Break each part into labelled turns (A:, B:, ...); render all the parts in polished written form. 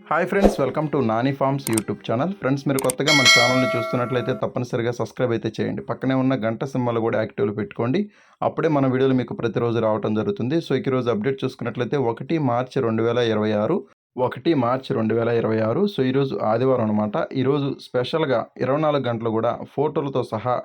A: Hi friends, welcome to Nani forms YouTube channel. Friends, మీరు కొత్తగా మన ఛానల్ని చూస్తున్నట్లయితే తప్పనిసరిగా సబ్స్క్రైబ్ అయితే చేయండి. పక్కనే ఉన్న గంట సింబల్ కూడా యాక్టివ్లో పెట్టుకోండి. అప్పుడే మన వీడియోలు మీకు ప్రతిరోజు రావడం జరుగుతుంది. సో ఈరోజు అప్డేట్ చూసుకున్నట్లయితే 1 మార్చి 2026 సో ఈరోజు ఆదివారం అనమాట. ఈరోజు స్పెషల్గా 24 గంటలు కూడా ఫోటోలతో సహా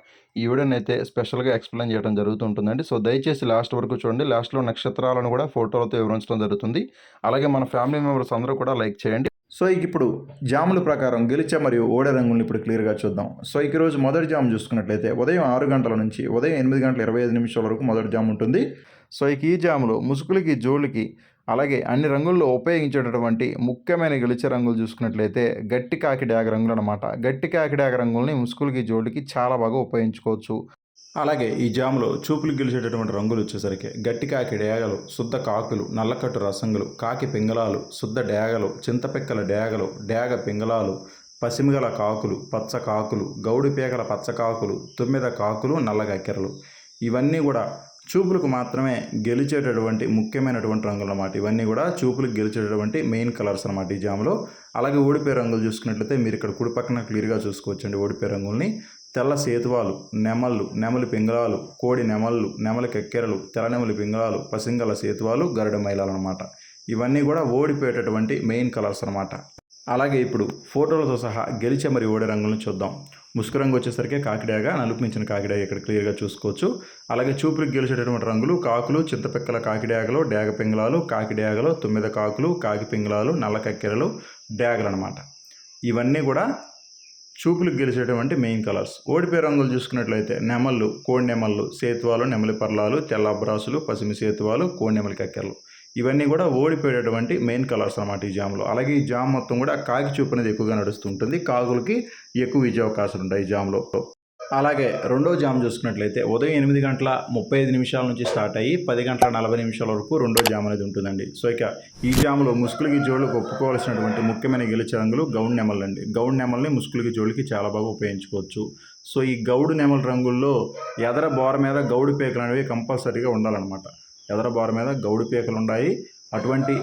A: ఈ వీడియోని అయితే స్పెషల్గా ఎక్స్ప్లెయిన్ చేయడం జరుగుతుంటుందండి. సో దయచేసి లాస్ట్ వరకు చూడండి. లాస్ట్లో నక్షత్రాలను కూడా ఫోటోలతో వివరించడం జరుగుతుంది. అలాగే మన ఫ్యామిలీ మెంబర్స్ అందరూ కూడా లైక్ చేయండి. సో ఇప్పుడు జాముల ప్రకారం గెలిచే మరియు ఓడే రంగులను ఇప్పుడు క్లియర్గా చూద్దాం. సో ఈరోజు మొదటి జాము చూసుకున్నట్లయితే ఉదయం 6 గంటల నుంచి ఉదయం 8 గంటల 25 నిమిషాల వరకు మొదటి జాము ఉంటుంది. సో ఈ జాములో ముసుగులకి, జోళ్ళకి, అలాగే అన్ని రంగుల్లో ఉపయోగించేటటువంటి ముఖ్యమైన గెలిచే రంగులు చూసుకున్నట్లయితే గట్టి కాకి డాగ రంగులు అనమాట. గట్టి కాకి డాగ రంగుల్ని ముసుగులకి, జోళ్ళకి చాలా బాగా ఉపయోగించుకోవచ్చు. అలాగే ఈ జాములో చూపులు గెలిచేటటువంటి రంగులు వచ్చేసరికి గట్టి కాకి డేగలు, శుద్ధ కాకులు, నల్లకట్టు రసంగులు, కాకి పింగళాలు, శుద్ధ డేగలు, చింతపిక్కల డేగలు, డేగ పింగళాలు, పసిమిగల కాకులు, పచ్చ కాకులు, గౌడి పీకల పచ్చ కాకులు, తుమ్మిద కాకులు, నల్లగక్కెరలు. ఇవన్నీ కూడా చూపులకు మాత్రమే గెలిచేటటువంటి ముఖ్యమైనటువంటి రంగులు అన్నమాట. ఇవన్నీ కూడా చూపులకు గెలిచేటటువంటి మెయిన్ కలర్స్ అనమాట ఈ జాములో. అలాగే ఓడిపోయే రంగులు చూసుకున్నట్లయితే మీరు ఇక్కడ కుడి పక్కన క్లియర్గా చూసుకోవచ్చండి. ఓడిపోయే రంగుల్ని తెల్ల సేతువాలు, నెమళ్ళు, నెమలి పింగళాలు, కోడి నెమళ్ళు, నెమలి కెక్కెరలు, తెల్ల నెమలి పింగళాలు, పసింగల సేతువాలు, గరుడ మైలాలు అనమాట. ఇవన్నీ కూడా ఓడిపోయేటటువంటి మెయిన్ కలర్స్ అనమాట. అలాగే ఇప్పుడు ఫోటోలతో సహా గెలిచే మరి ఓడే రంగులను చూద్దాం. ముసుగు రంగు వచ్చేసరికి కాకిడాగా, నలుపు మించిన కాకిడాగ ఇక్కడ క్లియర్గా చూసుకోవచ్చు. అలాగే చూపులకు గెలిచేటటువంటి రంగులు కాకులు, చింతపిక్కల కాకిడాగలు, డేగ పింగళాలు, కాకిడాగలు, తొమ్మిద కాకులు, కాకి పింగళాలు, నల్ల కక్కెరలు, డాగలు అనమాట. ఇవన్నీ కూడా చూపులకు గెలిచేటువంటి మెయిన్ కలర్స్. ఓడిపోయే రంగులు చూసుకున్నట్లయితే నెమళ్ళు, కోడి నెమళ్ళు, సేతువాలు, నెమలి పర్లాలు, తెల్ల అబ్రాసులు, పసిమి సేతువాలు, కోడి నెమలి కక్కెరలు. ఇవన్నీ కూడా ఓడిపోయేటటువంటి మెయిన్ కలర్స్ అనమాట ఈ జామ్లో. అలాగే ఈ జామ్ మొత్తం కూడా కాకి చూపు అనేది ఎక్కువగా నడుస్తుంటుంది. కాకులకి ఎక్కువ విజయ అవకాశాలు ఉంటాయి ఈ జామ్లో. అలాగే రెండో జామ్ చూసుకున్నట్లయితే ఉదయం 8 గంటల 35 నిమిషాల నుంచి స్టార్ట్ అయ్యి 10 గంటల 40 నిమిషాల వరకు రెండో జామ్ అనేది ఉంటుందండి. సో ఇక ఈ జామ్లో ముసుగులకి, జోళ్ళకి ఒప్పుకోవాల్సినటువంటి ముఖ్యమైన గెలిచే రంగులు గౌడ్ నెమళ్ళు అండి. గౌడ్ నెమల్ని ముసుగులకి, జోళ్ళకి చాలా బాగా ఉపయోగించుకోవచ్చు. సో ఈ గౌడు నెమల రంగుల్లో ఎదర బోర మీద గౌడు పీకలు అనేవి కంపల్సరీగా ఉండాలన్నమాట. ఎదర బోర మీద గౌడు పీకలు ఉన్నాయి. అటువంటి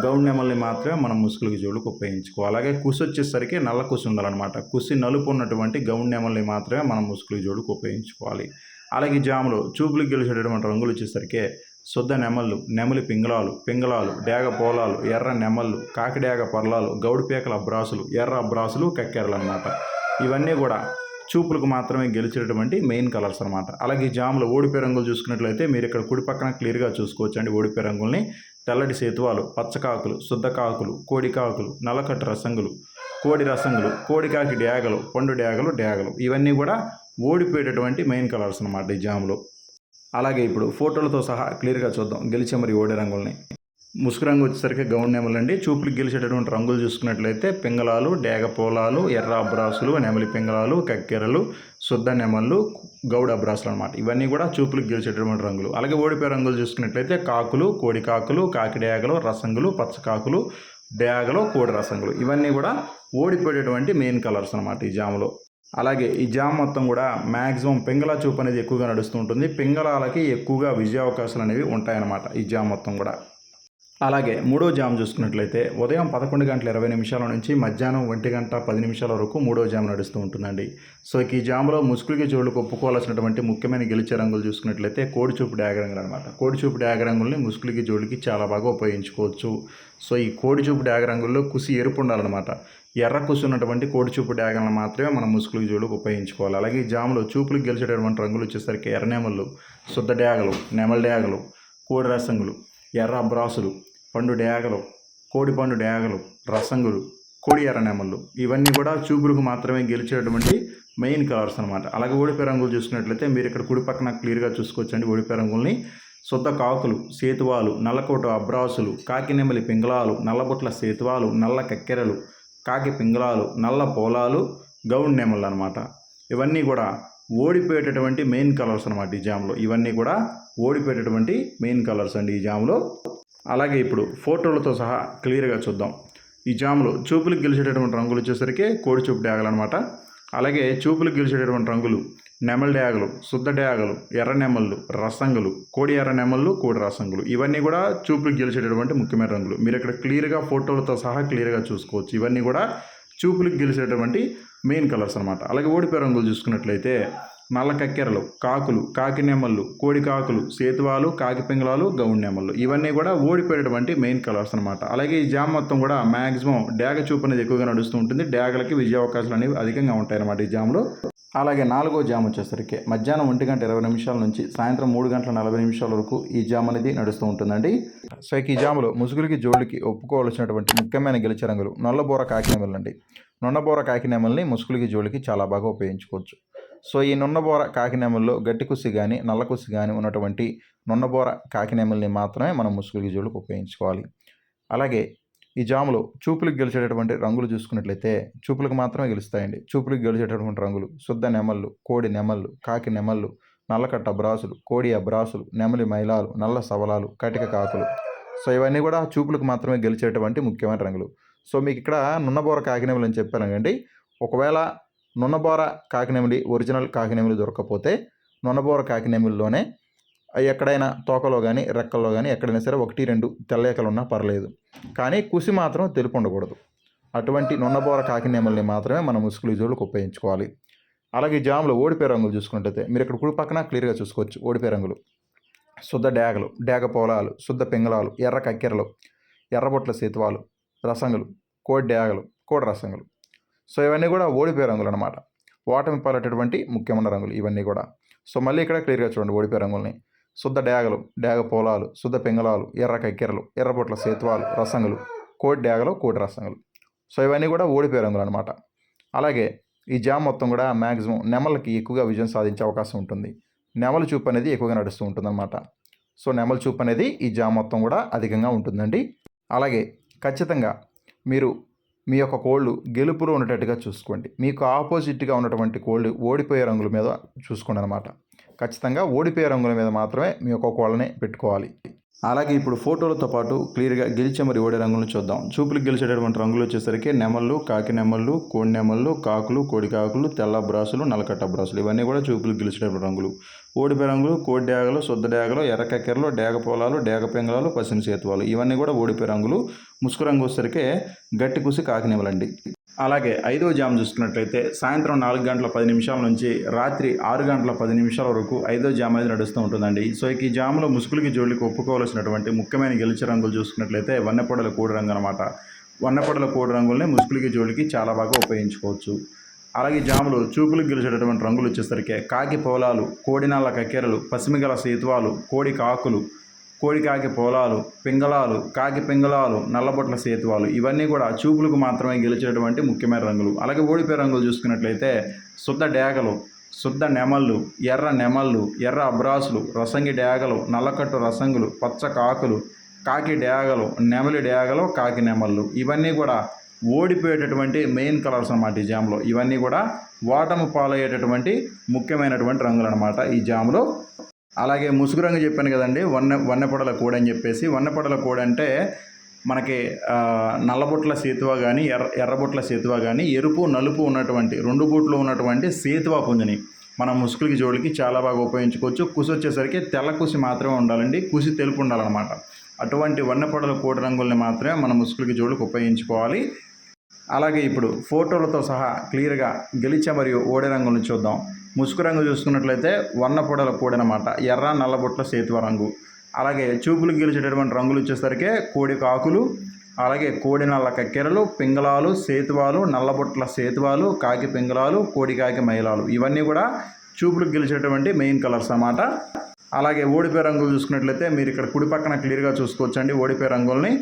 A: గౌడ్ నెమల్ని మాత్రమే మనం ముసుగులకి, జోళ్ళకి ఉపయోగించుకోవాలి. అలాగే కుసి వచ్చేసరికి నల్ల కుసి ఉండాలన్నమాట. కుసి నలుపు ఉన్నటువంటి గౌడ్ నెమల్ని మాత్రమే మనం ముసుగులకి, జోళ్ళకి ఉపయోగించుకోవాలి. అలాగే జాములో చూపులకు గెలిచేటటువంటి రంగులు వచ్చేసరికి శుద్ధ నెమళ్ళు, నెమలి పింగళాలు, డేగ పోలాలు, ఎర్ర నెమళ్ళు, కాకిడేగ పర్లాలు, గౌడు పీకల అబ్రాసులు, ఎర్ర అబ్రాసులు, కక్కెరలు అనమాట. ఇవన్నీ కూడా చూపులకు మాత్రమే గెలిచేటటువంటి మెయిన్ కలర్స్ అనమాట. అలాగే జాములో ఓడిపోయే రంగులు చూసుకున్నట్లయితే మీరు ఇక్కడ కుడి పక్కన క్లియర్గా చూసుకోవచ్చు అండి. ఓడిపోయే రంగుల్ని తెల్లటి సేతువాలు, పచ్చకాకులు, శుద్ధ కాకులు, కోడి కాకులు, నల్లకట్టు రసంగులు, కోడి రసంగులు, కోడికాకి డ్యాగలు, పండు డ్యాగలు ఇవన్నీ కూడా ఓడిపోయేటటువంటి మెయిన్ కలర్స్ అనమాట ఈ జాములో. అలాగే ఇప్పుడు ఫోటోలతో సహా క్లియర్గా చూద్దాం గెలిచే మరి ఓడే రంగుల్ని. ముసుగు రంగు వచ్చేసరికి గౌడ్ నెమలు అండి. చూపులకు గెలిచేటటువంటి రంగులు చూసుకున్నట్లయితే పింగళాలు, డేగ పోలాలు, ఎర్ర అబ్రాసులు, నెమలి పింగళాలు, కక్కెరలు, శుద్ధ నెమళ్ళు, గౌడ అబ్రాసులు అనమాట. ఇవన్నీ కూడా చూపులకు గెలిచేటటువంటి రంగులు. అలాగే ఓడిపోయే రంగులు చూసుకున్నట్లయితే కాకులు, కోడి కాకులు, కాకి డేగలు, రసంగులు, పచ్చకాకులు, డేగలు, కోడి రసంగులు. ఇవన్నీ కూడా ఓడిపోయేటటువంటి మెయిన్ కలర్స్ అనమాట ఈ జాములో. అలాగే ఈ జామ్ మొత్తం కూడా మ్యాక్సిమం పింగళ చూపు అనేది ఎక్కువగా నడుస్తూ ఉంటుంది. పింగళాలకి ఎక్కువగా విజయ అవకాశాలు అనేవి ఉంటాయన్నమాట ఈ జామ్ మొత్తం కూడా. అలాగే మూడో జామ్ చూసుకున్నట్లయితే ఉదయం 11 గంటల 20 నిమిషాల నుంచి మధ్యాహ్నం 1 గంట 10 నిమిషాల వరకు మూడో జామ్ నడుస్తూ ఉంటుందండి. సో ఈ జామ్లో ముసుగులకి, జోళ్ళకి ఒప్పుకోవాల్సినటువంటి ముఖ్యమైన గెలిచే రంగులు చూసుకున్నట్లయితే కోడి చూపు డాగ రంగులు అనమాట. కోడి చూపు డాగ రంగుల్ని ముసుగులకి, జోళ్ళకి చాలా బాగా ఉపయోగించుకోవచ్చు. సో ఈ కోడి చూపు డాగ రంగుల్లో కుసి ఎరుపు ఉండాలన్నమాట. ఎర్ర కుసి ఉన్నటువంటి కోడి చూపు డాగలను మాత్రమే మనం ముసుగులకి, జోళ్ళకి ఉపయోగించుకోవాలి. అలాగే ఈ జామ్లో చూపులకు గెలిచేటటువంటి రంగులు వచ్చేసరికి ఎర్ర నెమళ్ళు, శుద్ధ డ్యాగలు, నెమల డ్యాగలు, కోడి రసంగులు, ఎర్ర అబ్రాసులు, పండు డ్యాగలు, కోడి పండు డ్యాగలు, రసంగులు, కోడి ఎర్ర నెమళ్ళు. ఇవన్నీ కూడా చూపులకు మాత్రమే గెలిచేటువంటి మెయిన్ కలర్స్ అనమాట. అలాగే ఓడిపోయే రంగులు చూసుకున్నట్లయితే మీరు ఇక్కడ కుడి పక్కన క్లియర్గా చూసుకోవచ్చండి. ఓడిపోయే రంగుల్ని శుద్ధ కాకులు, సేతువాలు, నల్లకోట అబ్రాసులు, కాకి నెమలి పింగళాలు, నల్లబుట్ల సేతువాలు, నల్ల కక్కెరలు, కాకి పింగళాలు, నల్ల పోలాలు, గౌడ్ నెమళ్ళు అనమాట. ఇవన్నీ కూడా ఓడిపోయేటటువంటి మెయిన్ కలర్స్ అనమాట ఈ జామ్లో. ఇవన్నీ కూడా ఓడిపోయేటటువంటి మెయిన్ కలర్స్ అండి ఈ జామ్లో. అలాగే ఇప్పుడు ఫోటోలతో సహా క్లియర్గా చూద్దాం. ఈ జామ్లో చూపులకు గెలిచేటటువంటి రంగులు వచ్చేసరికి కోడి చూపు డాగలు అనమాట. అలాగే చూపులకు గెలిచేటటువంటి రంగులు నెమలి డేగలు, శుద్ధ డేగలు, ఎర్ర నెమళ్ళు, రసంగులు, కోడి ఎర్ర నెమళ్ళు, కోడి రసంగులు ఇవన్నీ కూడా చూపులకు గెలిచేటటువంటి ముఖ్యమైన రంగులు. మీరు ఇక్కడ క్లియర్గా ఫోటోలతో సహా క్లియర్గా చూసుకోవచ్చు. ఇవన్నీ కూడా చూపులకు గెలిచేటటువంటి మెయిన్ కలర్స్ అనమాట. అలాగే ఓడిపోయే రంగులు చూసుకున్నట్లయితే నల్ల కక్కెరలు, కాకులు, కాకి నెమళ్ళు, కోడి కాకులు, సేతువాలు, కాకి పింగళాలు, గౌండి నెమళ్ళు ఇవన్నీ కూడా ఓడిపోయేటువంటి మెయిన్ కలర్స్ అనమాట. అలాగే ఈ జామ్ మొత్తం కూడా మ్యాక్సిమం డేగ చూపు అనేది ఎక్కువగా నడుస్తూ ఉంటుంది. డేగలకి విజయ అవకాశాలు అనేవి అధికంగా ఉంటాయి అన్నమాట ఈ జామ్లో. అలాగే 4వ జామ్ వచ్చేసరికి మధ్యాహ్నం 1:20 నుంచి సాయంత్రం 3:40 వరకు ఈ జామ్ అనేది నడుస్తూ ఉంటుందండి. సో ఈ జాములో ముసుగులకి జోళ్ళకి ఒప్పుకోవాల్సినటువంటి ముఖ్యమైన గెలిచే రంగులు నల్లబోర కాకినెమలు అండి. నున్నబోర కాకినెమల్ని ముసుగులకి జోళ్ళకి చాలా బాగా ఉపయోగించుకోవచ్చు. సో ఈ నున్నబోర కాకినెమల్లో గట్టి కుసి కానీ నల్ల కుసి కానీ ఉన్నటువంటి నున్నబోర కాకినెమల్ని మాత్రమే మనం ముసుగులకి జోళ్ళకి ఉపయోగించుకోవాలి. అలాగే ఈ జాములో చూపులకు గెలిచేటటువంటి రంగులు చూసుకున్నట్లయితే చూపులకు మాత్రమే గెలుస్తాయండి. చూపులకు గెలిచేటటువంటి రంగులు శుద్ధ నెమళ్ళు, కోడి నెమళ్ళు, కాకి నెమళ్ళు, నల్లకట్ట అబ్రాసులు, కోడి అబ్రాసులు, నెమలి మైలాలు, నల్ల సవలాలు, కటిక కాకులు. సో ఇవన్నీ కూడా చూపులకు మాత్రమే గెలిచేటువంటి ముఖ్యమైన రంగులు. సో మీకు ఇక్కడ నున్నబోర కాకినెమలు అని చెప్పాను కండి. ఒకవేళ నున్నబోర కాకినెమలి ఒరిజినల్ కాకినెమలి దొరకకపోతే నున్నబోర కాకినెమలిలోనే ఎక్కడైనా తోకలో కానీ రెక్కల్లో కానీ ఎక్కడైనా సరే 1-2 తెల్లఏకలు ఉన్నా పర్లేదు, కానీ కుసి మాత్రం తెలుపు ఉండకూడదు. అటువంటి నున్నబోర కాకినెమల్ని మాత్రమే మనం ముసుగులు జోళ్ళకు ఉపయోగించుకోవాలి. అలాగే ఈ జామ్లో ఓడిపోయే రంగులు చూసుకున్నట్లయితే మీరు ఇక్కడ కుడి పక్కన క్లియర్గా చూసుకోవచ్చు. ఓడిపోయే రంగులు శుద్ధ డేగలు, డేగ పోలాలు, శుద్ధ పింగళాలు, ఎర్ర కక్కెరలు, ఎర్రబొట్ల సేతువాలు, రసంగులు, కోడి డేగలు, కోడి రసంగులు. సో ఇవన్నీ కూడా ఓడిపోయే రంగులు అనమాట. ఓటమి పాలటటువంటి ముఖ్యమైన రంగులు ఇవన్నీ కూడా. సో మళ్ళీ ఇక్కడ క్లియర్గా చూడండి ఓడిపోయే రంగుల్ని. శుద్ధ డేగలు, డేగ పోలాలు, శుద్ధ పింగళాలు, ఎర్ర కక్కెరలు, ఎర్రబొట్ల సేతువాలు, రసంగులు, కోడి డేగలు, కోడి రసంగులు. సో ఇవన్నీ కూడా ఓడిపోయే రంగులు అనమాట. అలాగే ఈ జామ్ మొత్తం కూడా మ్యాక్సిమం నెమలకి ఎక్కువగా విజయం సాధించే అవకాశం ఉంటుంది. నెమలి చూపు అనేది ఎక్కువగా నడుస్తూ ఉంటుందన్నమాట. సో నెమలి చూపు అనేది ఈ జామ్ మొత్తం కూడా అధికంగా ఉంటుందండి. అలాగే ఖచ్చితంగా మీరు మీ యొక్క కోళ్ళు గెలుపులో ఉండేటట్టుగా చూసుకోండి. మీకు ఆపోజిట్గా ఉన్నటువంటి కోళ్ళు ఓడిపోయే రంగుల మీద చూసుకోండి అనమాట. ఖచ్చితంగా ఓడిపోయే రంగుల మీద మాత్రమే మీ యొక్క కోళ్ళని పెట్టుకోవాలి. అలాగే ఇప్పుడు ఫోటోలతో పాటు క్లియర్గా గెలిచే మరి ఓడే రంగులను చూద్దాం. చూపులకు గెలిచేటటువంటి రంగులు వచ్చేసరికి నెమళ్ళు, కాకి నెమళ్ళు, కోడి నెమళ్ళు, కాకులు, కోడి కాకులు, తెల్ల బ్రాసులు, నల్లకట్ట బ్రాసులు ఇవన్నీ కూడా చూపులకు గెలిచేటటువంటి రంగులు. ఓడిపోయే రంగులు కోడి డేగలు, శుద్ధ డేగలు, ఎర్ర కక్కెరలు, డేగ పోలాలు, డేగ పింగళాలు, పశ్చిమ సేతువాలు ఇవన్నీ కూడా ఓడిపోయే రంగులు. ముసుగు రంగు వచ్చేసరికి గట్టి కుసి కాకి నెమలండి. అలాగే 5వ జామ్ చూసుకున్నట్లయితే సాయంత్రం 4:10 నుంచి రాత్రి 6:10 వరకు 5వ జామ్ అనేది నడుస్తూ ఉంటుందండి. సో ఈ జామ్లో ముసుగులకి జోళ్ళకి ఒప్పుకోవాల్సినటువంటి ముఖ్యమైన గెలిచే రంగులు చూసుకున్నట్లయితే వన్నెపొడల కోడి రంగు అనమాట. వన్నెపొడల కోడి రంగుల్ని ముసుగులకి జోళ్ళకి చాలా బాగా ఉపయోగించుకోవచ్చు. అలాగే జాములు చూపులకు గెలిచేటటువంటి రంగులు వచ్చేసరికి కాకి పోలాలు, కోడి నల్ల కక్కెరలు, పసిమిగల సేతువాలు, కోడి కాకులు, కోడి కాకి పోలాలు, పింగళాలు, కాకి పింగళాలు, నల్లబొట్ల సేతువాలు ఇవన్నీ కూడా చూపులకు మాత్రమే గెలిచేటువంటి ముఖ్యమైన రంగులు. అలాగే ఓడిపోయే రంగులు చూసుకున్నట్లయితే శుద్ధ డేగలు, శుద్ధ నెమళ్ళు, ఎర్ర నెమళ్ళు, ఎర్ర అబ్రాసులు, రసంగి డేగలు, నల్లకట్టు రసంగులు, పచ్చ కాకులు, కాకి డేగలు, నెమలి డేగలు, కాకి నెమళ్ళు ఇవన్నీ కూడా ఓడిపోయేటటువంటి మెయిన్ కలర్స్ అన్నమాట ఈ జామ్లో. ఇవన్నీ కూడా ఓటమి పాలయ్యేటటువంటి ముఖ్యమైనటువంటి రంగులు అనమాట ఈ జామ్లో. అలాగే ముసుగు రంగు చెప్పాను కదండి, వన్నెపొడల కోడి అని చెప్పేసి. వన్నెపొడల కోడి అంటే మనకి నల్లబొట్ల సేతువ కానీ ఎర్రబొట్ల సేతువ కానీ ఎరుపు నలుపు ఉన్నటువంటి 2 బూట్లు ఉన్నటువంటి సేతువ పుంజుని మనం ముసుగులకి జోడికి చాలా బాగా ఉపయోగించుకోవచ్చు. కుసి వచ్చేసరికి తెల్ల కుసి మాత్రమే ఉండాలండి, కుసి తెలుపు ఉండాలన్నమాట. అటువంటి వన్నెపొడల కోడి రంగుల్ని మాత్రమే మనం ముసుగులకి జోడికి ఉపయోగించుకోవాలి. అలాగే ఇప్పుడు ఫోటోలతో సహా క్లియర్గా గెలిచే మరియు ఓడే రంగులను చూద్దాం. ముసుగు రంగు చూసుకున్నట్లయితే వన్నపొడల కోడి అనమాట, ఎర్ర నల్లబొట్ల సేతువ రంగు. అలాగే చూపులకు గెలిచేటటువంటి రంగులు వచ్చేసరికి కోడి కాకులు, అలాగే కోడి నల్ల కక్కెరలు, పింగళాలు, సేతువాలు, నల్లబొట్ల సేతువాలు, కాకి పింగళాలు, కోడి కాకి మైలాలు ఇవన్నీ కూడా చూపులకు గెలిచేటువంటి మెయిన్ కలర్స్ అన్నమాట. అలాగే ఓడిపోయే రంగులు చూసుకున్నట్లయితే మీరు ఇక్కడ కుడి పక్కన క్లియర్గా చూసుకోవచ్చండి ఓడిపోయే రంగుల్ని.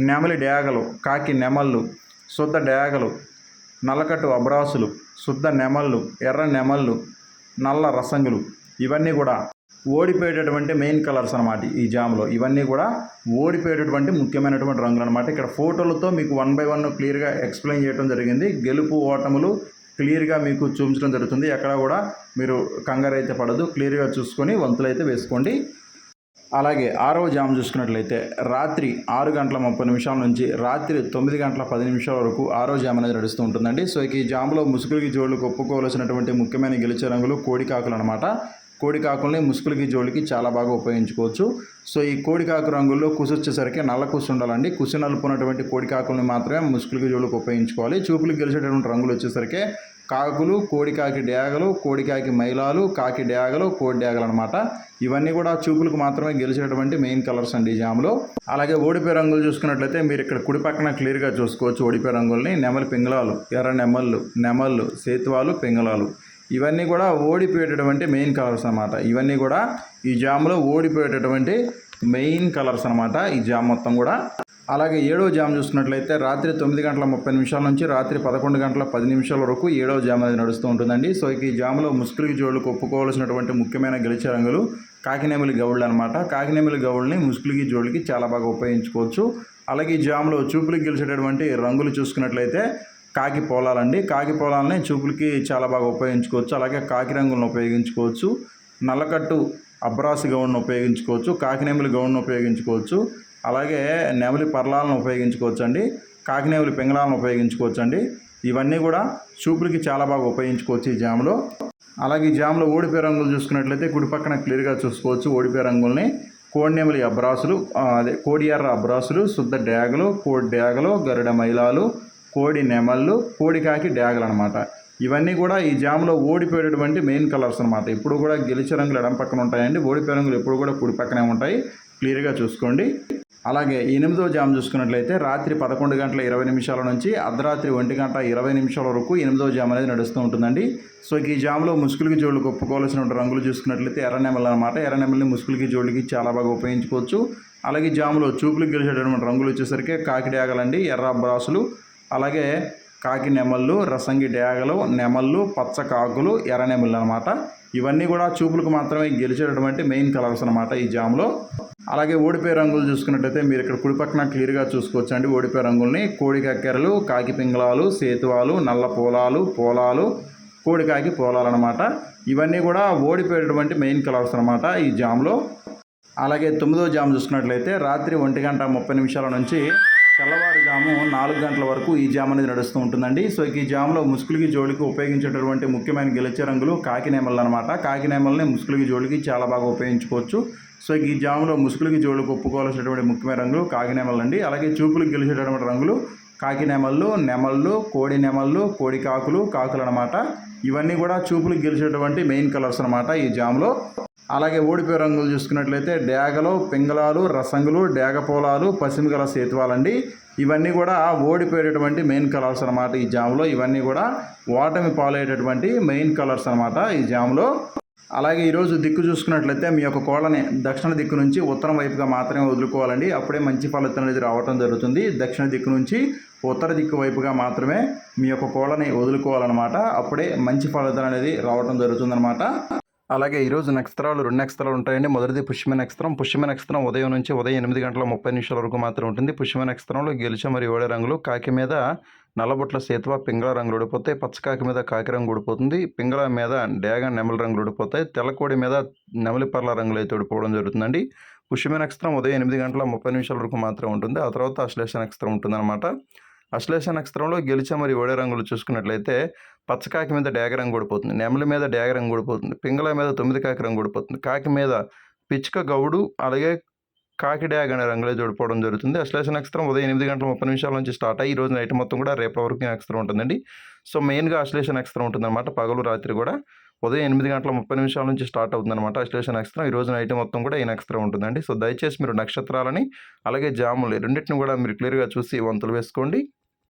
A: నెమలి డేగలు, కాకి నెమళ్ళు, శుద్ధ డేగలు, నల్లకట్టు అబ్రాసులు, శుద్ధ నెమళ్ళు, ఎర్ర నెమళ్ళు, నల్ల రసంగులు ఇవన్నీ కూడా ఓడిపోయేటటువంటి మెయిన్ కలర్స్ అనమాట ఈ జామ్లో. ఇవన్నీ కూడా ఓడిపోయేటటువంటి ముఖ్యమైనటువంటి రంగులు అనమాట. ఇక్కడ ఫోటోలతో మీకు 1 by 1 క్లియర్గా ఎక్స్ప్లెయిన్ చేయడం జరిగింది. గెలుపు ఓటములు క్లియర్గా మీకు చూపించడం జరుగుతుంది. ఎక్కడ కూడా మీరు కంగారు అయితే పడదు, క్లియర్గా చూసుకొని వంతులైతే వేసుకోండి. అలాగే ఆరవ జాము చూసుకున్నట్లయితే రాత్రి 6:30 నుంచి రాత్రి 9:10 వరకు ఆరో జాము అనేది నడుస్తూ ఉంటుందండి. సో ఈ జాములో ముసుగులకి జోళ్ళకు ఒప్పుకోవాల్సినటువంటి ముఖ్యమైన గెలిచే రంగులు కోడికాకులు అనమాట. కోడికాకుల్ని ముసుగులకి జోళ్ళకి చాలా బాగా ఉపయోగించుకోవచ్చు. సో ఈ కోడికాకు రంగుల్లో కుసు వచ్చేసరికి నల్ల కుసు ఉండాలండి. కుసు నలుపున్నటువంటి కోడికాకుల్ని మాత్రమే ముసుగులకి జోళ్ళకి ఉపయోగించుకోవాలి. చూపులకు గెలిచేటటువంటి రంగులు వచ్చేసరికి కాకులు, కోడికాకి డేగలు, కోడికాకి మైలాలు, కాకి డేగలు, కోడి డేగలు అనమాట. ఇవన్నీ కూడా చూపులకు మాత్రమే గెలిచేటువంటి మెయిన్ కలర్స్ అండి ఈ జాములో. అలాగే ఓడిపోయే రంగులు చూసుకున్నట్లయితే మీరు ఇక్కడ కుడి పక్కన క్లియర్గా చూసుకోవచ్చు ఓడిపోయే రంగుల్ని. నెమలి పింగళాలు, ఎర్ర నెమళ్ళు, సేతువాలు, పింగళాలు ఇవన్నీ కూడా ఓడిపోయేటటువంటి మెయిన్ కలర్స్ అనమాట. ఇవన్నీ కూడా ఈ జాములో ఓడిపోయేటటువంటి మెయిన్ కలర్స్ అనమాట ఈ జామ్ మొత్తం కూడా. అలాగే ఏడవ జామ్ చూసుకున్నట్లయితే రాత్రి 9:30 నుంచి రాత్రి 11:10 వరకు ఏడవ జామ్ అనేది నడుస్తూ ఉంటుందండి. సో ఈ జాములో ముసుగులకి జోళ్ళకు ఒప్పుకోవాల్సినటువంటి ముఖ్యమైన గెలిచే రంగులు కాకినేమిలి గౌళ్ళు అనమాట. కాకినేమిలి గౌళ్ళని ముసుగులకి జోళ్ళకి చాలా బాగా ఉపయోగించుకోవచ్చు. అలాగే ఈ జాములో చూపులకి గెలిచేటటువంటి రంగులు చూసుకున్నట్లయితే కాకి పోలాలండి. కాకి పోలాలని చూపులకి చాలా బాగా ఉపయోగించుకోవచ్చు. అలాగే కాకి రంగులను ఉపయోగించుకోవచ్చు. నల్లకట్టు అబ్రాసు గౌన్ను ఉపయోగించుకోవచ్చు. కాకినేమిలి గౌన్ను ఉపయోగించుకోవచ్చు. అలాగే నెమలి పర్లాలను ఉపయోగించుకోవచ్చు అండి. కాకినేమిలి పింగళాలను ఉపయోగించుకోవచ్చు అండి. ఇవన్నీ కూడా చూపులకి చాలా బాగా ఉపయోగించుకోవచ్చు ఈ జాములో. అలాగే ఈ జాములో ఓడిపోయే రంగులు చూసుకున్నట్లయితే కుడి పక్కన క్లియర్గా చూసుకోవచ్చు ఓడిపోయే రంగుల్ని. కోడినెమలి అబ్రాసులు, కోడి ఎర్ర అబ్రాసులు, శుద్ధ డేగలు, కోడి డేగలు, గరుడ మైలాలు, కోడి నెమళ్ళు, కోడికాకి డేగలు అనమాట. ఇవన్నీ కూడా ఈ జాములో ఓడిపోయేటటువంటి మెయిన్ కలర్స్ అనమాట. ఇప్పుడు కూడా గెలిచే రంగులు ఎడం పక్కన ఉంటాయండి. ఓడిపోయే రంగులు ఎప్పుడు కూడా కుడి పక్కనే ఉంటాయి. క్లియర్గా చూసుకోండి. అలాగే 8వ జాము చూసుకున్నట్లయితే రాత్రి 11:20 నుంచి అర్ధరాత్రి 1:20 వరకు 8వ జాము అనేది నడుస్తూ ఉంటుందండి. సో ఈ జాములో ముసుగులకి జోళ్ళకి ఒప్పుకోవాల్సిన రంగులు చూసుకున్నట్లయితే ఎర్రనెమలు అనమాట. ఎర్రనెమల్ని ముసుగులకి జోళ్ళకి చాలా బాగా ఉపయోగించుకోవచ్చు. అలాగే జాములో చూపులకు గెలిచేటటువంటి రంగులు వచ్చేసరికి కాకి డేగలండి, ఎర్ర అబ్రాసులు, అలాగే కాకి నెమళ్ళు, రసంగి డేగలు, నెమళ్ళు, పచ్చ కాకులు, ఎర్ర నెమళ్ళు అనమాట. ఇవన్నీ కూడా చూపులకు మాత్రమే గెలిచేటటువంటి మెయిన్ కలర్స్ అనమాట ఈ జాములో. అలాగే ఓడిపోయే రంగులు చూసుకున్నట్టయితే మీరు ఇక్కడ కుడి పక్కన క్లియర్గా చూసుకోవచ్చు అండి ఓడిపోయే రంగుల్ని. కోడి కక్కెరలు, కాకి పింగళాలు, సేతువాలు, నల్ల పోలాలు, కోడికాకి పోలాలు అనమాట. ఇవన్నీ కూడా ఓడిపోయేటటువంటి మెయిన్ కలర్స్ అనమాట ఈ జాములో. అలాగే 9వ జాము చూసుకున్నట్లయితే రాత్రి 1:30 నుంచి తెల్లవారుజాము 4 గంటల వరకు ఈ జామ్ అనేది నడుస్తూ ఉంటుందండి. సో ఈ జాములో ముసుగులకి జోడికి ఉపయోగించేటటువంటి ముఖ్యమైన గెలిచే రంగులు కాకినేమళ్ళు అనమాట. కాకినేమల్ని ముసుగులకి జోడికి చాలా బాగా ఉపయోగించుకోవచ్చు. సో ఈ జాములో ముసుగులకి జోడికి ఒప్పుకోవాల్సినటువంటి ముఖ్యమైన రంగులు కాకినేమళ్ళు అండి. అలాగే చూపులకు గెలిచేటటువంటి రంగులు కాకినేమళ్ళు, నెమళ్ళు, కోడి నెమళ్ళు, కోడి కాకులు అనమాట. ఇవన్నీ కూడా చూపులకు గెలిచేటువంటి మెయిన్ కలర్స్ అనమాట ఈ జాములో. అలాగే ఓడిపోయే రంగులు చూసుకున్నట్లయితే డేగలు, పింగళాలు, రసంగులు, డేగపోలాలు, పసిమిగల సేతువాలండి. ఇవన్నీ కూడా ఓడిపోయేటటువంటి మెయిన్ కలర్స్ అనమాట ఈ జాములో. ఇవన్నీ కూడా ఓటమి పాలయ్యేటటువంటి మెయిన్ కలర్స్ అనమాట ఈ జాములో. అలాగే ఈరోజు దిక్కు చూసుకున్నట్లయితే మీ యొక్క కోళ్ళని దక్షిణ దిక్కు నుంచి ఉత్తరం వైపుగా మాత్రమే వదులుకోవాలండి. అప్పుడే మంచి ఫలితం అనేది రావటం జరుగుతుంది. దక్షిణ దిక్కు నుంచి ఉత్తర దిక్కు వైపుగా మాత్రమే మీ యొక్క కోళ్ళని వదులుకోవాలన్నమాట. అప్పుడే మంచి ఫలితం అనేది రావటం జరుగుతుందన్నమాట. అలాగే ఈరోజు నక్షత్రాలు 2 నక్షత్రాలు ఉంటాయండి. మొదటిది పుష్యమ నక్షత్రం. పుష్యమ నక్షత్రం ఉదయం 8:30 వరకు మాత్రం ఉంటుంది. పుష్యమ నక్షత్రంలో గెలిచ మరియు ఓడే రంగులు కాకి మీద నల్లబొట్ల సేతువ పింగళ రంగులు ఊడిపోతాయి. పచ్చకాకి మీద కాకి రంగు ఊడిపోతుంది. పింగళ మీద డేగ నెమల రంగులు ఊడిపోతాయి. తెల్లకోడి మీద నెమలి పర్ల రంగులు అయితే ఊడిపోవడం జరుగుతుందండి. పుష్యమ నక్షత్రం ఉదయం 8:30 వరకు మాత్రం ఉంటుంది. ఆ తర్వాత అశ్లేష నక్షత్రం ఉంటుందన్నమాట. అశ్లేష నక్షత్రంలో గెలిచ మరియు ఓడే రంగులు చూసుకున్నట్లయితే పచ్చకాకి మీద డేగ రంగు ఊడిపోతుంది. నెమలి మీద డేగ రంగు ఊడిపోతుంది. పింగళ మీద 9 కాకి రంగు ఊడిపోతుంది. కాకి మీద పిచ్చుక గౌడు, అలాగే కాకి డేగ అనే రంగులే ఊడిపోవడం జరుగుతుంది. అశ్లేష నక్షత్రం ఉదయం 8:30 నుంచి స్టార్ట్ అయ్యి ఈ రోజు నైట్ మొత్తం కూడా రేపటి వరకు ఈ నక్షత్రం ఉంటుందండి. సో మెయిన్గా అశ్లేష నక్షత్రం ఉంటుందన్నమాట. పగలు రాత్రి కూడా ఉదయం 8:30 నుంచి స్టార్ట్ అవుతుందన్నమాట అశ్లేష నక్షత్రం. ఈ రోజు నైట్ మొత్తం కూడా ఈ నక్షత్రం ఉంటుందండి. సో దయచేసి మీరు నక్షత్రాలని అలాగే జాములు రెండింటిని కూడా మీరు క్లియర్గా చూసి వంతులు వేసుకోండి.